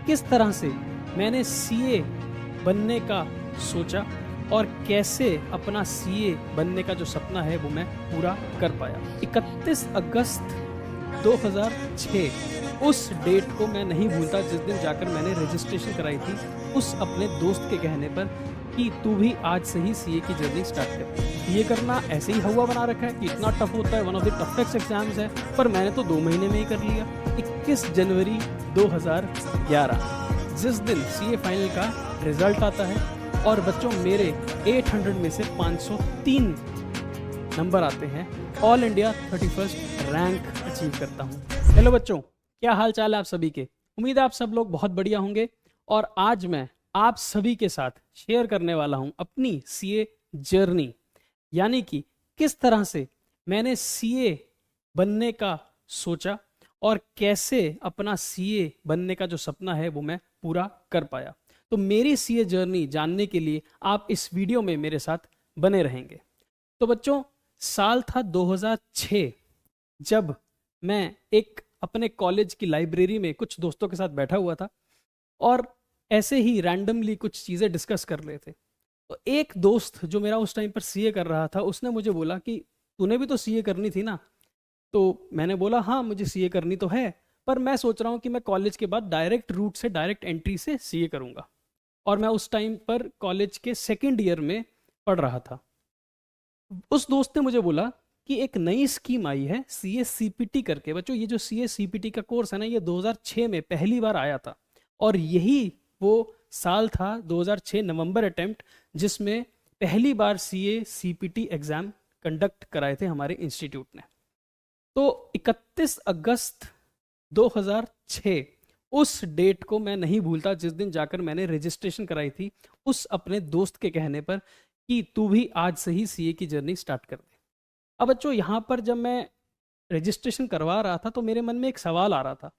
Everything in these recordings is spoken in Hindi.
किस तरह से मैंने सीए बनने का सोचा और कैसे अपना सीए बनने का जो सपना है वो मैं पूरा कर पाया। 31 अगस्त 2006 उस डेट को मैं नहीं भूलता जिस दिन जाकर मैंने रजिस्ट्रेशन कराई थी उस अपने दोस्त के कहने पर कि तू भी आज से ही सीए की जर्नी स्टार्ट कर। ये करना ऐसे ही हवा बना रखा है कि इतना टफ होता है, one of the toughest exams है, पर मैंने तो 2 महीने में ही कर लिया। 21 जनवरी 2011 जिस दिन सीए फाइनल का रिजल्ट आता है और बच्चों मेरे 800 में से 503 नंबर आते हैं, all India 31st rank achieve करता हूँ। हेलो बच्चों, क्या हाल चाल है आप सभी के? उम्मीद है आप सब लोग बहुत बढ़िया होंगे। और आज मैं आप सभी के साथ शेयर करने वाला हूं अपनी सीए जर्नी, यानी कि किस तरह से मैंने सीए बनने का सोचा और कैसे अपना सीए बनने का जो सपना है वो मैं पूरा कर पाया। तो मेरी सीए जर्नी जानने के लिए आप इस वीडियो में मेरे साथ बने रहेंगे। तो बच्चों, साल था 2006 जब मैं एक अपने कॉलेज की लाइब्रेरी में कुछ दोस्तों के साथ बैठा हुआ था और ऐसे ही रैंडमली कुछ चीज़ें डिस्कस कर रहे थे। तो एक दोस्त जो मेरा उस टाइम पर सीए कर रहा था उसने मुझे बोला कि तूने भी तो सीए करनी थी ना। तो मैंने बोला हाँ, मुझे सीए करनी तो है, पर मैं सोच रहा हूँ कि मैं कॉलेज के बाद डायरेक्ट रूट से, डायरेक्ट एंट्री से सीए करूँगा। और मैं उस टाइम पर कॉलेज के 2nd ईयर में पढ़ रहा था। उस दोस्त ने मुझे बोला कि एक नई स्कीम आई है सीए सीपीटी करके। बच्चों, ये जो सीए सीपीटी का कोर्स है ना, ये 2006 में पहली बार आया था और यही वो साल था 2006 नवंबर अटेम्प्ट जिसमें पहली बार सीए सीपीटी एग्जाम कंडक्ट कराए थे हमारे इंस्टीट्यूट ने। तो 31 अगस्त 2006 उस डेट को मैं नहीं भूलता जिस दिन जाकर मैंने रजिस्ट्रेशन कराई थी उस अपने दोस्त के कहने पर कि तू भी आज से ही सीए की जर्नी स्टार्ट कर दे। अब बच्चों, यहाँ पर जब मैं रजिस्ट्रेशन करवा रहा था तो मेरे मन में एक सवाल आ रहा था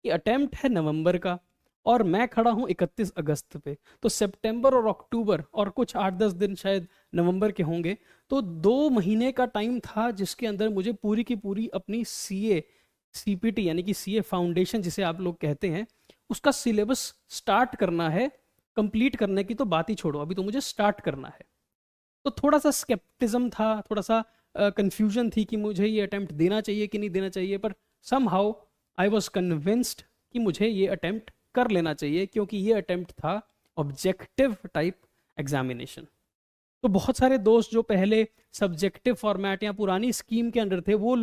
कि अटेम्प्ट है नवंबर का और मैं खड़ा हूँ 31 अगस्त पे, तो सितंबर और अक्टूबर और कुछ 8-10 दिन शायद नवंबर के होंगे। तो 2 महीने का टाइम था जिसके अंदर मुझे पूरी की पूरी अपनी सीए सीपीटी यानी कि सीए फाउंडेशन जिसे आप लोग कहते हैं उसका सिलेबस स्टार्ट करना है। कंप्लीट करने की तो बात ही छोड़ो, अभी तो मुझे स्टार्ट करना है। तो थोड़ा सा स्केप्टिज्म था, थोड़ा सा कंफ्यूजन थी कि मुझे ये अटेम्प्ट देना चाहिए कि नहीं देना चाहिए, पर समहाउ आई वॉज कन्विंस्ड कि मुझे ये अटेम्प्ट कर लेना चाहिए क्योंकि ये अटेम्प्ट था ऑब्जेक्टिव टाइप एग्जामिनेशन। तो बहुत सारे दोस्त जो पहले सब्जेक्टिव फॉर्मेट या पुरानी स्कीम के अंदर थे वो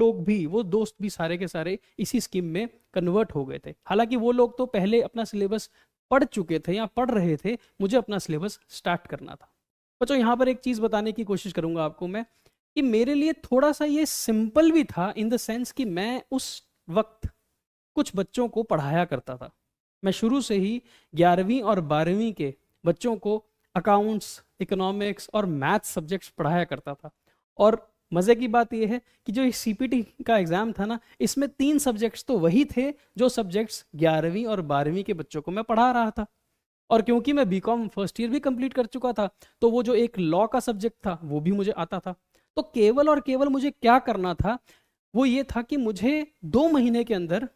दोस्त भी सारे के सारे इसी स्कीम में कन्वर्ट हो गए थे। हालांकि वो लोग तो पहले अपना सिलेबस पढ़ चुके थे या पढ़ रहे थे, मुझे अपना सिलेबस स्टार्ट करना था। बच्चों, यहाँ पर एक चीज़ बताने की कोशिश करूंगा आपको मैं कि मेरे लिए थोड़ा सा ये सिंपल भी था इन द सेंस कि मैं उस वक्त कुछ बच्चों को पढ़ाया करता था। मैं शुरू से ही 11वीं और 12वीं के बच्चों को अकाउंट्स, इकोनॉमिक्स और मैथ्स सब्जेक्ट्स पढ़ाया करता था। और मज़े की बात यह है कि जो सीपीटी का एग्ज़ाम था ना, इसमें 3 सब्जेक्ट्स तो वही थे जो सब्जेक्ट्स 11वीं और 12वीं के बच्चों को मैं पढ़ा रहा था। और क्योंकि मैं बीकॉम फर्स्ट ईयर भी कंप्लीट कर चुका था तो वो जो एक लॉ का सब्जेक्ट था वो भी मुझे आता था। तो केवल और केवल मुझे क्या करना था वो ये था कि मुझे 2 महीने के अंदर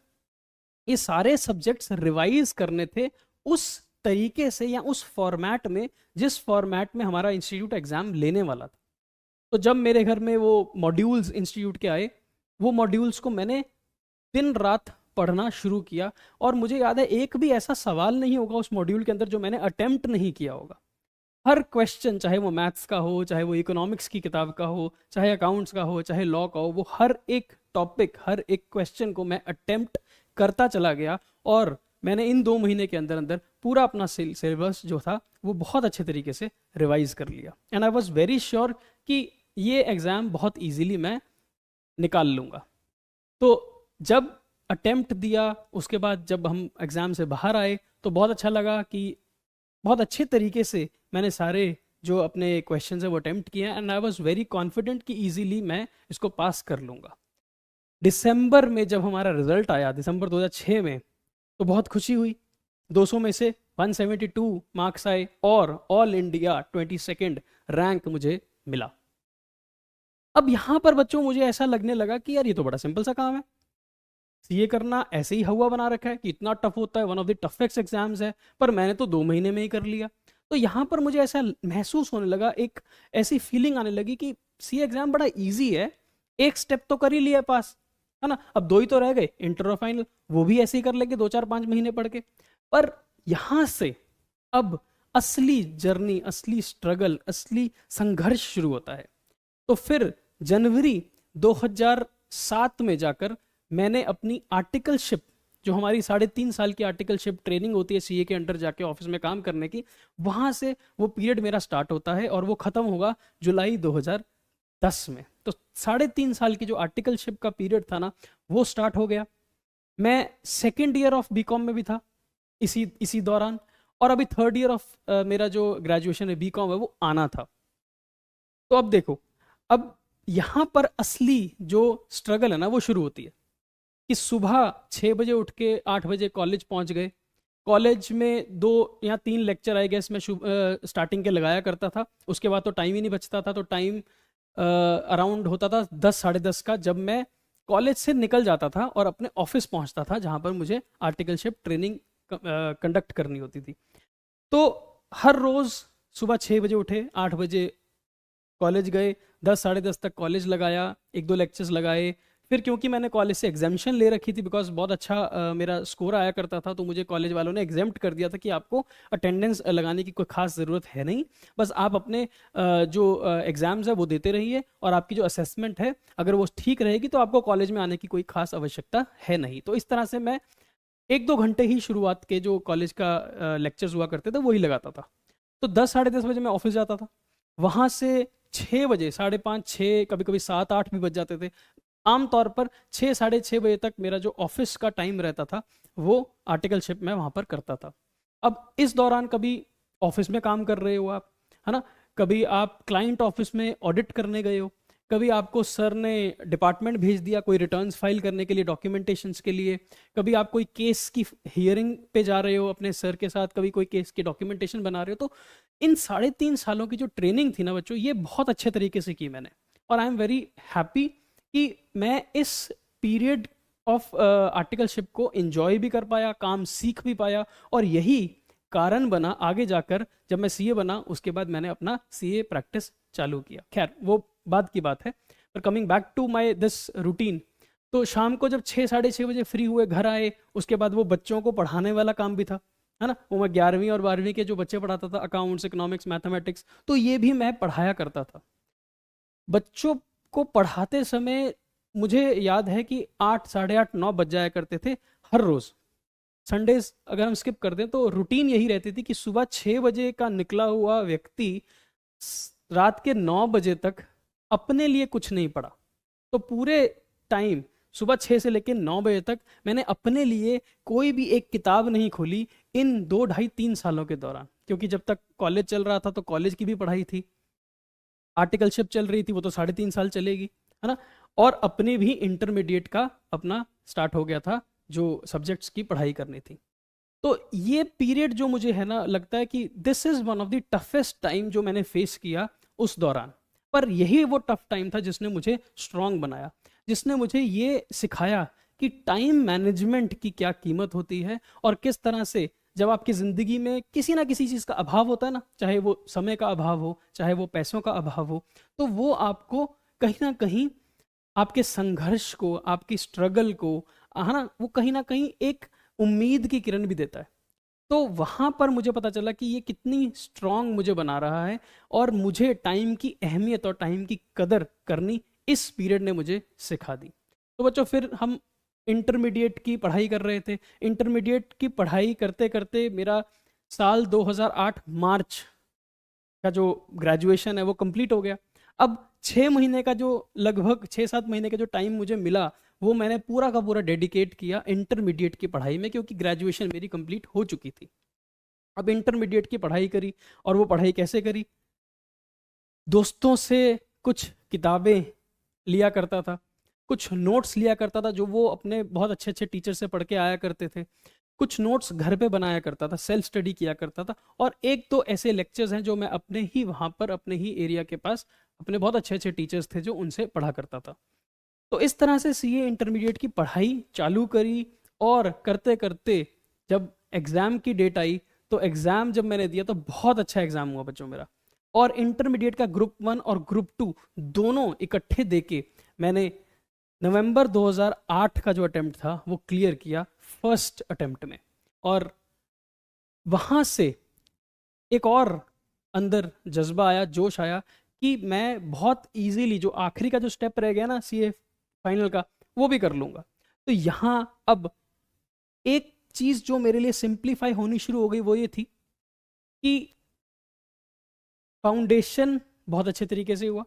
ये सारे सब्जेक्ट्स रिवाइज करने थे उस तरीके से या उस फॉर्मेट में जिस फॉर्मेट में हमारा इंस्टीट्यूट एग्जाम लेने वाला था। तो जब मेरे घर में वो मॉड्यूल्स इंस्टीट्यूट के आए, वो मॉड्यूल्स को मैंने दिन रात पढ़ना शुरू किया। और मुझे याद है एक भी ऐसा सवाल नहीं होगा उस मॉड्यूल के अंदर जो मैंने अटेम्प्ट नहीं किया होगा। हर क्वेश्चन, चाहे वो मैथ्स का हो, चाहे वो इकोनॉमिक्स की किताब का हो, चाहे अकाउंट्स का हो, चाहे लॉ का हो, वो हर एक टॉपिक, हर एक क्वेश्चन को मैं अटेम्प्ट करता चला गया। और मैंने इन 2 महीने के अंदर अंदर पूरा अपना सिलेबस जो था वो बहुत अच्छे तरीके से रिवाइज कर लिया। And I was very sure कि ये एग्ज़ाम बहुत ईजीली मैं निकाल लूँगा। तो जब अटेम्प्ट दिया, उसके बाद जब हम एग्ज़ाम से बाहर आए तो बहुत अच्छा लगा कि बहुत अच्छे तरीके से मैंने सारे जो अपने क्वेश्चन है वो अटेम्प्ट किए and I was very confident कि इजीली मैं इसको पास कर लूँगा। दिसंबर में जब हमारा रिजल्ट आया, दिसंबर 2006 में, तो बहुत खुशी हुई। 200 में से 172 मार्क्स आए और ऑल इंडिया 22nd रैंक मुझे मिला। अब यहाँ पर बच्चों मुझे ऐसा लगने लगा कि यार ये तो बड़ा सिंपल सा काम है। सीए करना ऐसे ही हवा बना रखा है कि इतना टफ होता है, one of the toughest exams है, पर मैंने तो 2 महीने में ही कर लिया। तो यहाँ पर मुझे ऐसा महसूस होने लगा, एक ऐसी फीलिंग आने लगी कि सीए एग्जाम बड़ा इजी है, एक स्टेप तो कर ही लिया पास, है ना, अब 2 ही तो रह गए, इंटर और फाइनल, वो भी ऐसे ही कर लेंगे 2 4 5 महीने पढ़ के। पर यहाँ से अब असली जर्नी, असली स्ट्रगल, असली संघर्ष शुरू होता है। तो फिर जनवरी 2007 में जाकर मैंने अपनी आर्टिकलशिप, जो हमारी 3.5 साल की आर्टिकलशिप ट्रेनिंग होती है सीए के अंडर जाके ऑफिस में काम करने की, वहां से वो पीरियड मेरा स्टार्ट होता है और वो खत्म होगा जुलाई 2010 में। तो 3.5 साल की जो आर्टिकलशिप का पीरियड था ना, वो स्टार्ट हो गया। मैं सेकेंड ईयर ऑफ बीकॉम में भी था इसी इसी दौरान, और अभी थर्ड ईयर ऑफ मेरा जो ग्रेजुएशन है बीकॉम है वो आना था। तो अब देखो, अब यहां पर असली जो स्ट्रगल है ना वो शुरू होती है कि सुबह 6 बजे उठ के 8 बजे कॉलेज पहुंच गए। कॉलेज में 2 या 3 लेक्चर आई गेस मैं स्टार्टिंग के लगाया करता था, उसके बाद तो टाइम ही नहीं बचता था। तो टाइम अराउंड होता था 10 साढ़े 10 का, जब मैं कॉलेज से निकल जाता था और अपने ऑफिस पहुंचता था जहां पर मुझे आर्टिकलशिप ट्रेनिंग कंडक्ट करनी होती थी। तो हर रोज सुबह 6 बजे उठे, 8 बजे कॉलेज गए, 10 साढ़े 10 तक कॉलेज लगाया, 1 2 लेक्चर्स लगाए। फिर क्योंकि मैंने कॉलेज से एग्जामेशन ले रखी थी, बिकॉज बहुत अच्छा मेरा स्कोर आया करता था, तो मुझे कॉलेज वालों ने एग्जेम्प्ट कर दिया था कि आपको अटेंडेंस लगाने की कोई खास ज़रूरत है नहीं, बस आप अपने जो एग्ज़ाम्स है वो देते रहिए, और आपकी जो असेसमेंट है अगर वो ठीक रहेगी तो आपको कॉलेज में आने की कोई खास आवश्यकता है नहीं। तो इस तरह से मैं 1 2 घंटे ही शुरुआत के जो कॉलेज का लेक्चर्स हुआ करते थे वही लगाता था। तो 10 साढ़े 10 बजे मैं ऑफिस जाता था, वहाँ से 6 बजे, 5:30 6, कभी कभी 7 8 भी बज जाते थे। आमतौर पर 6 साढ़े 6 बजे तक मेरा जो ऑफिस का टाइम रहता था वो आर्टिकलशिप में वहाँ पर करता था। अब इस दौरान कभी ऑफिस में काम कर रहे हो आप, है ना, कभी आप क्लाइंट ऑफिस में ऑडिट करने गए हो, कभी आपको सर ने डिपार्टमेंट भेज दिया कोई रिटर्न्स फाइल करने के लिए, डॉक्यूमेंटेशंस के लिए, कभी आप कोई केस की हियरिंग पे जा रहे हो अपने सर के साथ, कभी कोई केस की डॉक्यूमेंटेशन बना रहे हो। तो इन 3.5 सालों की जो ट्रेनिंग थी ना बच्चों, ये बहुत अच्छे तरीके से की मैंने, और आई एम वेरी हैप्पी कि मैं इस पीरियड ऑफ आर्टिकलशिप को एंजॉय भी कर पाया, काम सीख भी पाया, और यही कारण बना आगे जाकर जब मैं सीए बना, उसके बाद मैंने अपना सीए प्रैक्टिस चालू किया। खैर वो बाद की बात है, पर coming back to my this routine, तो शाम को जब 6 साढ़े 6 बजे फ्री हुए, घर आए, उसके बाद वो बच्चों को पढ़ाने वाला काम भी था, है ना, वो मैं 11वीं और 12वीं के जो बच्चे पढ़ाता था, अकाउंट्स, इकोनॉमिक्स, मैथमेटिक्स, तो ये भी मैं पढ़ाया करता था। बच्चों को पढ़ाते समय मुझे याद है कि 8 साढ़े 8 9 बज जाया करते थे हर रोज। संडेज अगर हम स्किप कर दें तो रूटीन यही रहती थी कि सुबह 6 बजे का निकला हुआ व्यक्ति रात के 9 बजे तक अपने लिए कुछ नहीं पढ़ा। तो पूरे टाइम सुबह 6 से लेकर 9 बजे तक मैंने अपने लिए कोई भी एक किताब नहीं खोली इन 2 ढाई 3 सालों के दौरान, क्योंकि जब तक कॉलेज चल रहा था तो कॉलेज की भी पढ़ाई थी, आर्टिकलशिप चल रही थी वो तो 3.5 साल चलेगी, है ना, और अपने भी इंटरमीडिएट का अपना स्टार्ट हो गया था जो सब्जेक्ट्स की पढ़ाई करनी थी। तो ये पीरियड जो मुझे है ना लगता है कि this is one of the toughest time जो मैंने फेस किया उस दौरान, पर यही वो टफ टाइम था जिसने मुझे स्ट्रांग बनाया, जिसने मुझे ये सिखाया कि टाइम मैनेजमेंट की क्या कीमत होती है, और किस तरह से जब आपकी ज़िंदगी में किसी ना किसी चीज़ का अभाव होता है ना, चाहे वो समय का अभाव हो, चाहे वो पैसों का अभाव हो, तो वो आपको कहीं ना कहीं आपके संघर्ष को, आपकी स्ट्रगल को, है ना, वो कहीं ना कहीं एक उम्मीद की किरण भी देता है। तो वहाँ पर मुझे पता चला कि ये कितनी स्ट्रांग मुझे बना रहा है, और मुझे टाइम की अहमियत और टाइम की कदर करनी इस पीरियड ने मुझे सिखा दी। तो बच्चों फिर हम इंटरमीडिएट की पढ़ाई कर रहे थे। इंटरमीडिएट की पढ़ाई करते करते मेरा साल 2008 मार्च का जो ग्रेजुएशन है वो कंप्लीट हो गया। अब 6 महीने का जो लगभग 6 7 महीने का जो टाइम मुझे मिला वो मैंने पूरा का पूरा डेडिकेट किया इंटरमीडिएट की पढ़ाई में, क्योंकि ग्रेजुएशन मेरी कंप्लीट हो चुकी थी। अब इंटरमीडिएट की पढ़ाई करी, और वो पढ़ाई कैसे करी, दोस्तों से कुछ किताबें लिया करता था, कुछ नोट्स लिया करता था जो वो अपने बहुत अच्छे अच्छे टीचर से पढ़ के आया करते थे, कुछ नोट्स घर पे बनाया करता था, सेल्फ स्टडी किया करता था, और एक दो ऐसे लेक्चर्स हैं जो मैं अपने ही वहाँ पर अपने ही एरिया के पास अपने बहुत अच्छे अच्छे टीचर्स थे जो उनसे पढ़ा करता था। तो इस तरह से सीए इंटरमीडिएट की पढ़ाई चालू करी, और करते करते जब एग्ज़ाम की डेट आई तो एग्ज़ाम जब मैंने दिया तो बहुत अच्छा एग्ज़ाम हुआ बच्चों मेरा। और इंटरमीडिएट का ग्रुप 1 और ग्रुप 2 दोनों इकट्ठे देके मैंने नवंबर 2008 का जो अटेम्प्ट था वो क्लियर किया फर्स्ट अटेम्प्ट में। और वहाँ से एक और अंदर जज्बा आया, जोश आया कि मैं बहुत इजीली जो आखिरी का जो स्टेप रह गया ना सीए फाइनल का, वो भी कर लूँगा। तो यहाँ अब एक चीज़ जो मेरे लिए सिंप्लीफाई होनी शुरू हो गई वो ये थी कि फाउंडेशन बहुत अच्छे तरीके से हुआ,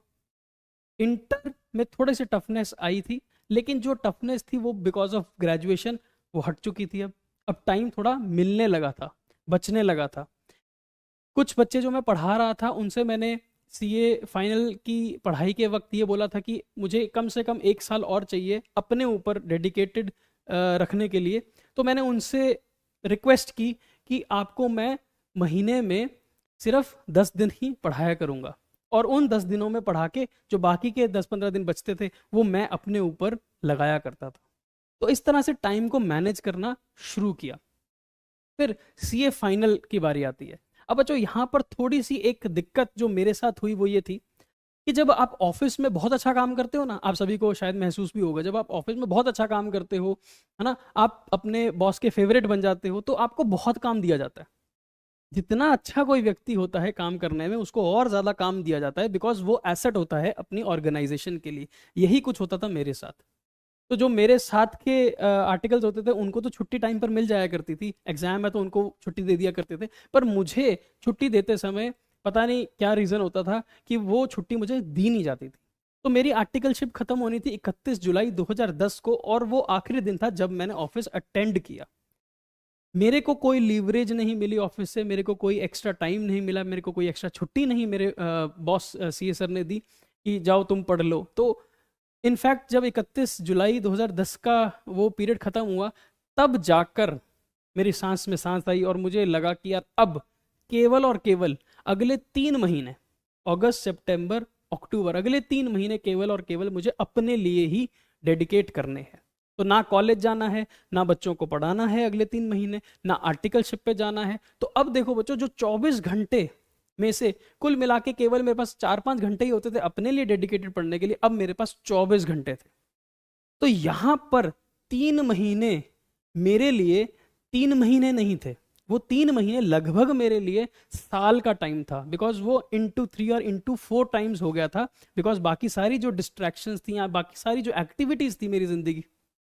इंटर में थोड़े से टफनेस आई थी, लेकिन जो टफनेस थी वो बिकॉज ऑफ ग्रेजुएशन वो हट चुकी थी। अब टाइम थोड़ा मिलने लगा था, बचने लगा था। कुछ बच्चे जो मैं पढ़ा रहा था उनसे मैंने सीए फाइनल की पढ़ाई के वक्त ये बोला था कि मुझे कम से कम 1 साल और चाहिए अपने ऊपर डेडिकेटेड रखने के लिए। तो मैंने उनसे रिक्वेस्ट की कि आपको मैं महीने में सिर्फ 10 दिन ही पढ़ाया करूँगा, और उन 10 दिनों में पढ़ा के जो बाकी के 10-15 दिन बचते थे वो मैं अपने ऊपर लगाया करता था। तो इस तरह से टाइम को मैनेज करना शुरू किया। फिर सीए फाइनल की बारी आती है। अब बच्चों यहाँ पर थोड़ी सी एक दिक्कत जो मेरे साथ हुई वो ये थी कि जब आप ऑफिस में बहुत अच्छा काम करते हो ना, आप सभी को शायद महसूस भी होगा, जब आप ऑफिस में बहुत अच्छा काम करते हो, है ना, आप अपने बॉस के फेवरेट बन जाते हो, तो आपको बहुत काम दिया जाता है। जितना अच्छा कोई व्यक्ति होता है काम करने में उसको और ज़्यादा काम दिया जाता है, बिकॉज वो एसेट होता है अपनी ऑर्गेनाइजेशन के लिए। यही कुछ होता था मेरे साथ। तो जो मेरे साथ के आर्टिकल्स होते थे उनको तो छुट्टी टाइम पर मिल जाया करती थी, एग्जाम है तो उनको छुट्टी दे दिया करते थे, पर मुझे छुट्टी देते समय पता नहीं क्या रीज़न होता था कि वो छुट्टी मुझे दी नहीं जाती थी। तो मेरी आर्टिकलशिप खत्म होनी थी 31 जुलाई 2010 को, और वो आखिरी दिन था जब मैंने ऑफिस अटेंड किया। मेरे को कोई लीवरेज नहीं मिली ऑफिस से, मेरे को कोई एक्स्ट्रा टाइम नहीं मिला, मेरे को कोई एक्स्ट्रा छुट्टी नहीं मेरे बॉस सीए सर ने दी कि जाओ तुम पढ़ लो। तो इनफैक्ट जब 31 जुलाई 2010 का वो पीरियड ख़त्म हुआ तब जाकर मेरी सांस में सांस आई, और मुझे लगा कि यार अब केवल और केवल अगले 3 महीने, अगस्त सितंबर अक्टूबर, अगले 3 महीने केवल और केवल मुझे अपने लिए ही डेडिकेट करने हैं। तो ना कॉलेज जाना है, ना बच्चों को पढ़ाना है अगले 3 महीने, ना आर्टिकलशिप पे जाना है। तो अब देखो बच्चों, जो 24 घंटे में से कुल मिला के केवल मेरे पास 4-5 घंटे ही होते थे अपने लिए डेडिकेटेड पढ़ने के लिए, अब मेरे पास 24 घंटे थे। तो यहां पर 3 महीने मेरे लिए 3 महीने नहीं थे, वो 3 महीने लगभग मेरे लिए साल का टाइम था, बिकॉज वो इंटू 3 और इंटू 4 टाइम्स हो गया था, बिकॉज बाकी सारी जो डिस्ट्रैक्शंस थी या बाकी सारी जो एक्टिविटीज थी मेरी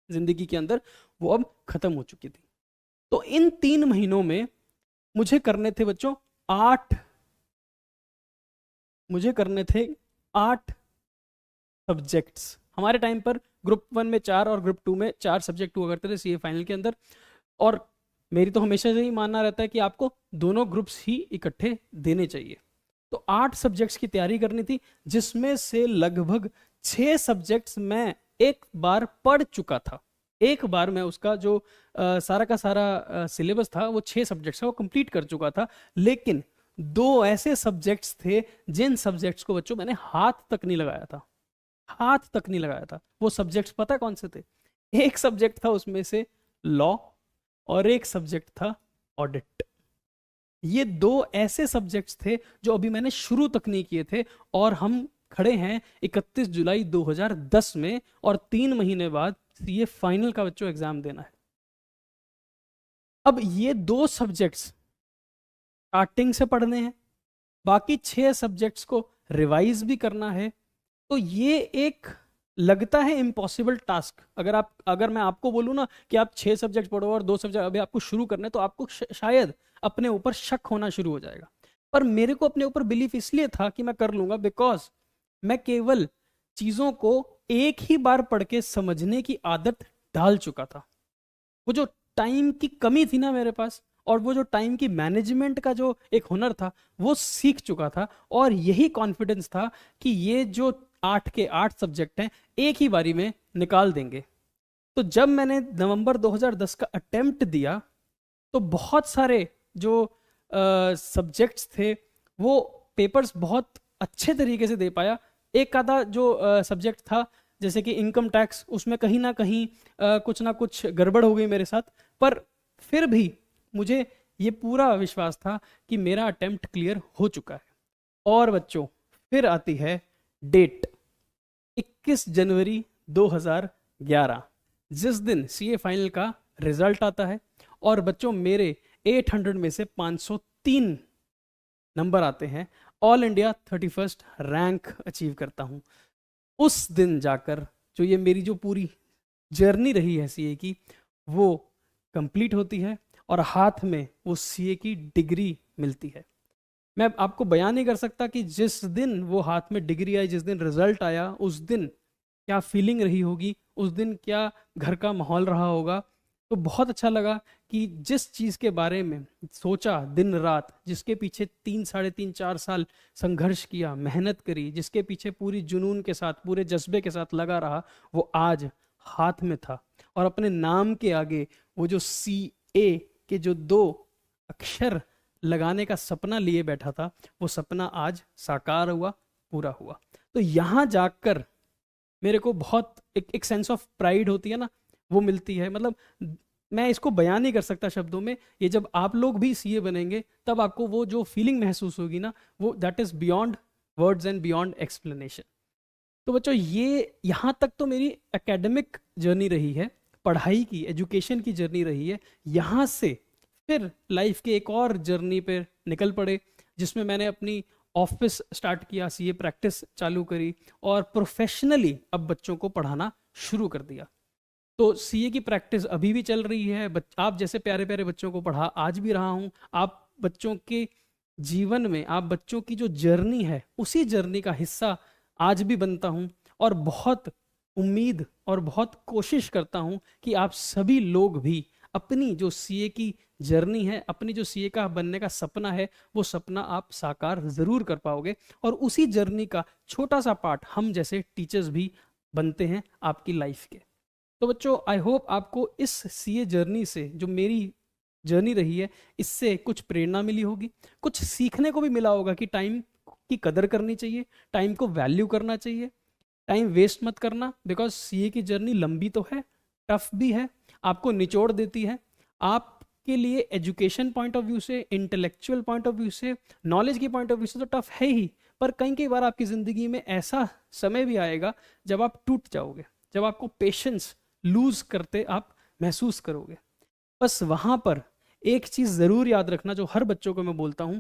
जिंदगी के अंदर वो अब खत्म हो चुकी थी। तो इन 3 महीनों में मुझे करने थे बच्चों 8 सब्जेक्ट्स। हमारे टाइम पर ग्रुप 1 में 4 और ग्रुप 2 में 4 सब्जेक्ट हुआ करते थे सीए फाइनल के अंदर, और मेरी तो हमेशा से ही मानना रहता है कि आपको दोनों ग्रुप्स ही इकट्ठे देने चाहिए। तो 8 सब्जेक्ट्स की तैयारी करनी थी, जिसमें से लगभग 6 सब्जेक्ट्स मैं एक बार पढ़ चुका था। एक बार मैं उसका जो सारा का सारा सिलेबस था वो 6 सब्जेक्ट्स का वो कंप्लीट कर चुका था। लेकिन 2 ऐसे सब्जेक्ट्स थे जिन सब्जेक्ट्स को बच्चों मैंने हाथ तक नहीं लगाया था, हाथ तक नहीं लगाया था। वो सब्जेक्ट्स पता है कौन से थे? एक सब्जेक्ट था उसमें से लॉ, और एक सब्जेक्ट था ऑडिट। ये 2 ऐसे सब्जेक्ट्स थे जो अभी मैंने शुरू तक नहीं किए थे, और हम खड़े हैं 31 जुलाई 2010 में, और 3 महीने बाद सीए फाइनल का बच्चों एग्जाम देना है। अब ये 2 सब्जेक्ट्स स्टार्टिंग से पढ़ने हैं, बाकी 6 सब्जेक्ट्स को रिवाइज भी करना है। तो ये एक लगता है इम्पॉसिबल टास्क। अगर मैं आपको बोलूँ ना कि आप 6 सब्जेक्ट पढ़ो और 2 सब्जेक्ट अभी आपको शुरू करने, तो आपको शायद अपने ऊपर शक होना शुरू हो जाएगा। पर मेरे को अपने ऊपर बिलीफ इसलिए था कि मैं कर लूंगा, बिकॉज मैं केवल चीज़ों को एक ही बार पढ़ के समझने की आदत डाल चुका था। वो जो टाइम की कमी थी ना मेरे पास, और वो जो टाइम की मैनेजमेंट का जो एक हुनर था वो सीख चुका था, और यही कॉन्फिडेंस था कि ये जो 8 के 8 सब्जेक्ट हैं एक ही बारी में निकाल देंगे। तो जब मैंने नवंबर 2010 का अटेम्प्ट दिया तो बहुत सारे जो सब्जेक्ट्स थे वो पेपर्स बहुत अच्छे तरीके से दे पाया। एक आधा जो सब्जेक्ट था जैसे कि इनकम टैक्स, उसमें कहीं ना कहीं कुछ ना कुछ गड़बड़ हो गई मेरे साथ, पर फिर भी मुझे ये पूरा विश्वास था कि मेरा अटेम्प्ट क्लियर हो चुका है। और बच्चों फिर आती है डेट 21 जनवरी 2011, जिस दिन सीए फाइनल का रिजल्ट आता है। और बच्चों मेरे 800 में से 503 नंबर आते हैं, all India 31st rank achieve करता हूं। उस दिन जाकर जो ये मेरी जो पूरी जर्नी रही है सीए की, वो कंप्लीट होती है और हाथ में वो सीए की डिग्री मिलती है। मैं आपको बयान नहीं कर सकता कि जिस दिन वो हाथ में डिग्री आई, जिस दिन रिजल्ट आया, उस दिन क्या फीलिंग रही होगी, उस दिन क्या घर का माहौल रहा होगा। तो बहुत अच्छा लगा कि जिस चीज़ के बारे में सोचा दिन रात, जिसके पीछे 3 साढ़े 3 4 साल संघर्ष किया, मेहनत करी, जिसके पीछे पूरी जुनून के साथ, पूरे जज्बे के साथ लगा रहा, वो आज हाथ में था। और अपने नाम के आगे वो जो CA के जो 2 अक्षर लगाने का सपना लिए बैठा था, वो सपना आज साकार हुआ, पूरा हुआ। तो यहाँ जाकर मेरे को बहुत एक सेंस ऑफ प्राइड होती है ना, वो मिलती है। मतलब मैं इसको बयान नहीं कर सकता शब्दों में। ये जब आप लोग भी सीए बनेंगे तब आपको वो जो फीलिंग महसूस होगी ना, वो that is beyond words and beyond explanation. तो बच्चों ये यहाँ तक तो मेरी एकेडमिक जर्नी रही है, पढ़ाई की, एजुकेशन की जर्नी रही है। यहाँ से फिर लाइफ के एक और जर्नी पे निकल पड़े, जिसमें मैंने अपनी ऑफिस स्टार्ट किया, सीए प्रैक्टिस चालू करी और प्रोफेशनली अब बच्चों को पढ़ाना शुरू कर दिया। तो सीए की प्रैक्टिस अभी भी चल रही है। आप जैसे प्यारे प्यारे बच्चों को पढ़ा आज भी रहा हूँ। आप बच्चों के जीवन में, आप बच्चों की जो जर्नी है, उसी जर्नी का हिस्सा आज भी बनता हूँ। और बहुत उम्मीद और बहुत कोशिश करता हूँ कि आप सभी लोग भी अपनी जो सीए की जर्नी है, अपनी जो सीए का बनने का सपना है, वो सपना आप साकार ज़रूर कर पाओगे। और उसी जर्नी का छोटा सा पार्ट हम जैसे टीचर्स भी बनते हैं आपकी लाइफ के। तो बच्चों आई होप आपको इस सीए जर्नी से, जो मेरी जर्नी रही है, इससे कुछ प्रेरणा मिली होगी, कुछ सीखने को भी मिला होगा कि टाइम की कदर करनी चाहिए, टाइम को वैल्यू करना चाहिए, टाइम वेस्ट मत करना। बिकॉज सीए की जर्नी लंबी तो है, टफ भी है, आपको निचोड़ देती है। आपके लिए एजुकेशन पॉइंट ऑफ व्यू से, इंटेलेक्चुअल पॉइंट ऑफ व्यू से, नॉलेज की पॉइंट ऑफ व्यू से तो टफ है ही, पर कई बार आपकी ज़िंदगी में ऐसा समय भी आएगा जब आप टूट जाओगे, जब आपको पेशेंस लूज करते आप महसूस करोगे। बस वहाँ पर एक चीज़ ज़रूर याद रखना, जो हर बच्चों को मैं बोलता हूँ,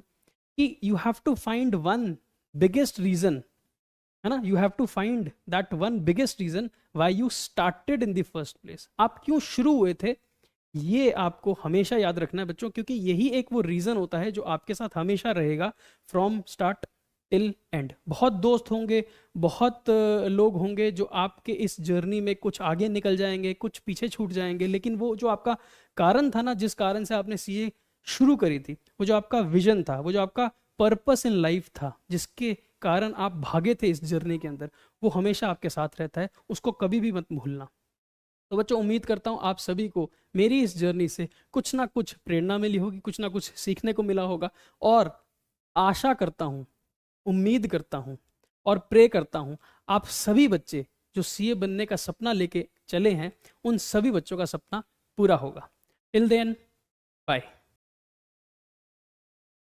कि you have to find one biggest reason, है ना, you have to find that one biggest reason why you started in the first place. आप क्यों शुरू हुए थे, ये आपको हमेशा याद रखना है बच्चों, क्योंकि यही एक वो रीज़न होता है जो आपके साथ हमेशा रहेगा फ्रॉम स्टार्ट टिल एंड। बहुत दोस्त होंगे, बहुत लोग होंगे जो आपके इस जर्नी में कुछ आगे निकल जाएंगे, कुछ पीछे छूट जाएंगे, लेकिन वो जो आपका कारण था ना, जिस कारण से आपने सीए शुरू करी थी, वो जो आपका विजन था, वो जो आपका पर्पस इन लाइफ था, जिसके कारण आप भागे थे इस जर्नी के अंदर, वो हमेशा आपके साथ रहता है। उसको कभी भी मत भूलना। तो बच्चों उम्मीद करता हूँ आप सभी को मेरी इस जर्नी से कुछ ना कुछ प्रेरणा मिली होगी, कुछ ना कुछ सीखने को मिला होगा। और आशा करता हूँ, उम्मीद करता हूँ और प्रे करता हूँ आप सभी बच्चे जो सीए बनने का सपना लेके चले हैं, उन सभी बच्चों का सपना पूरा होगा। Till then, bye.